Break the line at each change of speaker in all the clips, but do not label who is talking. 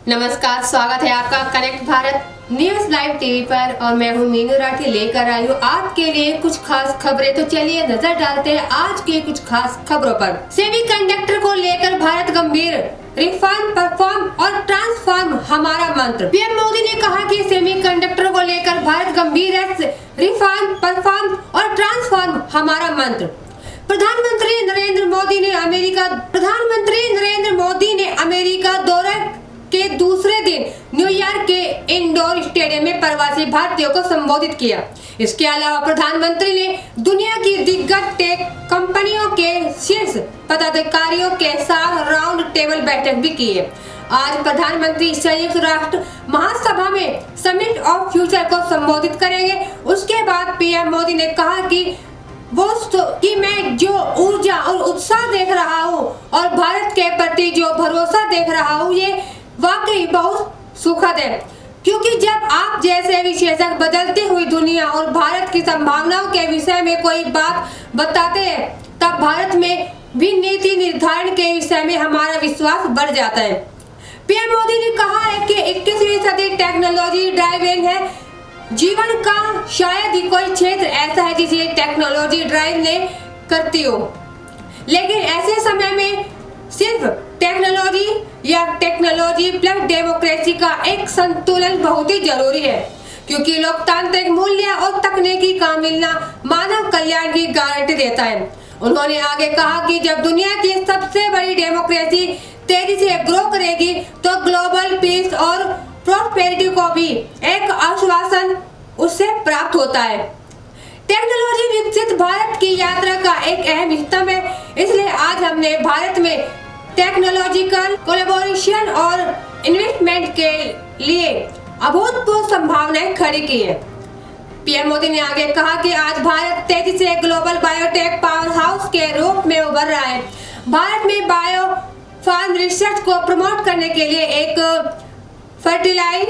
नमस्कार, स्वागत है आपका connect Bharat news live TV पर और मैं हूं मीनू राठी लेकर आई हूं आपके लिए कुछ खास खबरें। तो चलिए नजर डालते हैं आज के कुछ खास खबरों पर। सेमीकंडक्टर को लेकर भारत गंभीर, रिफॉर्म, परफॉर्म और ट्रांसफॉर्म हमारा मंत्र। पीएम मोदी ने कहा कि सेमीकंडक्टर को लेकर भारत गंभीर है, रिफॉर्म, परफॉर्म और ट्रांसफॉर्म हमारा मंत्र। प्रधानमंत्री नरेंद्र मोदी ने अमेरिका दौरे के दूसरे दिन न्यूयॉर्क के इंडोर स्टेडियम में प्रवासी भारतीयों को संबोधित किया। इसके अलावा प्रधानमंत्री ने दुनिया की दिग्गज टेक कंपनियों के शीर्ष पदाधिकारियों के साथ राउंड टेबल बैठक भी की है। आज प्रधानमंत्री संयुक्त राष्ट्र महासभा में समिट ऑफ फ्यूचर को संबोधित करेंगे। उसके बाद पीएम मोदी ने कहा कि मैं जो ऊर्जा और उत्साह देख रहा हूँ और भारत के प्रति जो भरोसा देख रहा हूँ, ये वाकई बहुत सुखद है, क्योंकि जब आप जैसे विशेषज्ञ बदलती हुई दुनिया और भारत की संभावनाओं के विषय में कोई बात बताते हैं, तब भारत में भी नीति निर्धारण के विषय में हमारा विश्वास बढ़ जाता है। पीएम मोदी ने कहा है कि 21वीं सदी टेक्नोलॉजी ड्राइवन है। जीवन का शायद ही कोई क्षेत्र ऐसा है जिसे टेक्नोलॉजी ड्राइव ने करती हो, लेकिन ऐसे समय में सिर्फ टेक्नोलॉजी या टेक्नोलॉजी प्लस डेमोक्रेसी का एक संतुलन बहुत ही जरूरी है, क्योंकि लोकतांत्रिक मूल्य और तकनीकी का मिलना मानव कल्याण की गारंटी देता है। उन्होंने आगे कहा कि जब दुनिया की सबसे बड़ी डेमोक्रेसी तेजी से ग्रो करेगी तो ग्लोबल पीस और प्रॉस्पेरिटी को भी एक आश्वासन उससे प्राप्त होता है। टेक्नोलॉजी विकसित भारत की यात्रा का एक अहम हिस्सा है, इसलिए आज हमने भारत में टेक्नोलॉजिकल कोलैबोरेशन और इन्वेस्टमेंट के लिए अभूतपूर्व संभावनाएं खड़ी की है। पीएम मोदी ने आगे कहा कि आज भारत तेजी से ग्लोबल बायोटेक पावर हाउस के रूप में उभर रहा है। भारत में बायो फार्म रिसर्च को प्रमोट करने के लिए एक फर्टिलाइज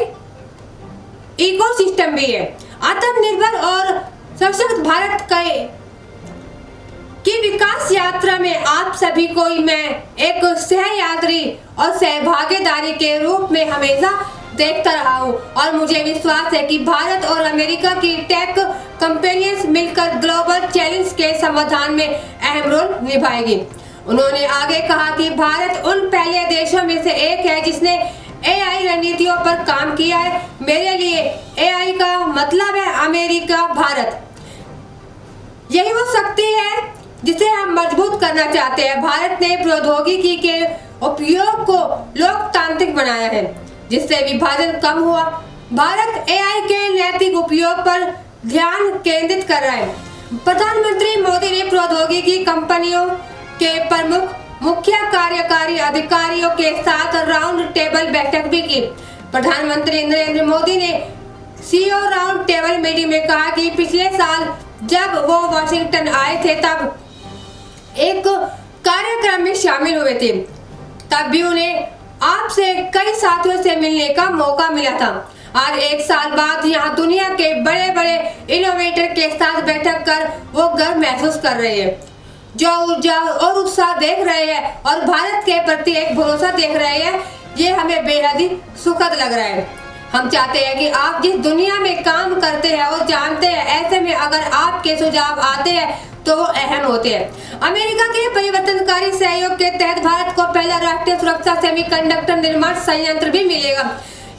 इकोसिस्टम भी है। आत्मनिर्भर और सशक्त भारत की विकास यात्रा में आप सभी को मैं एक सहयात्री और सहभागीदारी के रूप में हमेशा देखता रहा हूँ और मुझे विश्वास है कि भारत और अमेरिका की टेक कंपनियां मिलकर ग्लोबल चैलेंज के समाधान में अहम रोल निभाएगी। उन्होंने आगे कहा कि भारत उन पहले देशों में से एक है जिसने एआई रणनीतियों पर काम किया है। मेरे लिए एआई का मतलब है अमेरिका, भारत। यही वो शक्ति है जिसे हम मजबूत करना चाहते हैं। भारत ने प्रौद्योगिकी के उपयोग को लोकतांत्रिक बनाया है, जिससे विभाजन कम हुआ। भारत एआई के नैतिक उपयोग पर ध्यान केंद्रित कर रहा है। प्रधानमंत्री मोदी ने प्रौद्योगिकी कंपनियों के प्रमुख मुख्य कार्यकारी अधिकारियों के साथ राउंड टेबल बैठक भी की। प्रधानमंत्री नरेंद्र मोदी ने सीईओ राउंड टेबल मीटिंग में कहा कि पिछले साल जब वो वाशिंगटन आए थे तब एक कार्यक्रम में शामिल हुए थे, तब भी उन्हें आपसे कई साथियों से मिलने का मौका मिला था। आज एक साल बाद यहाँ दुनिया के बड़े बड़े इनोवेटर के साथ बैठक कर वो गर्व महसूस कर रहे हैं, जो ऊर्जा और उत्साह देख रहे हैं और भारत के प्रति एक भरोसा देख रहे हैं। ये हमें बेहद ही सुखद लग रहा है। हम चाहते हैं कि आप जिस दुनिया में काम करते हैं और जानते हैं, ऐसे में अगर आपके सुझाव आते हैं तो वो अहम होते हैं। अमेरिका के परिवर्तनकारी सहयोग के तहत भारत को पहला राष्ट्रीय सुरक्षा सेमीकंडक्टर निर्माण संयंत्र भी मिलेगा।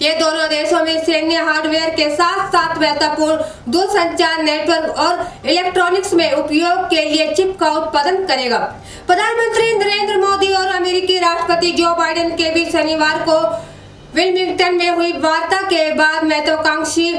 ये दोनों देशों में सैन्य हार्डवेयर के साथ साथ महत्वपूर्ण दूरसंचार नेटवर्क और इलेक्ट्रॉनिक्स में उपयोग के लिए चिप का उत्पादन करेगा। प्रधानमंत्री नरेंद्र मोदी और अमेरिकी राष्ट्रपति जो बाइडेन के बीच शनिवार को विल्मिंगटन में हुई वार्ता के बाद महत्वाकांक्षी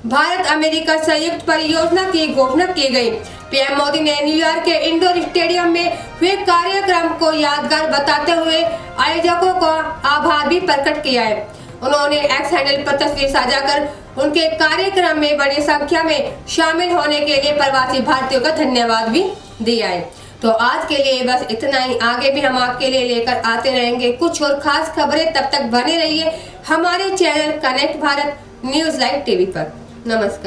भारत अमेरिका संयुक्त परियोजना की घोषणा की गई। पीएम मोदी ने न्यूयॉर्क के इंडोर स्टेडियम में हुए कार्यक्रम को यादगार बताते हुए आयोजकों का आभार भी प्रकट किया है। उन्होंने एक्स हैंडल पर तस्वीर साझा कर उनके कार्यक्रम में बड़ी संख्या में शामिल होने के लिए प्रवासी भारतीयों का धन्यवाद भी दिया है। तो आज के लिए बस इतना ही। आगे भी हम आपके लिए लेकर आते रहेंगे कुछ और खास खबरें। तब तक बने रहिए हमारे channel connect Bharat news live TV पर। नमस्कार।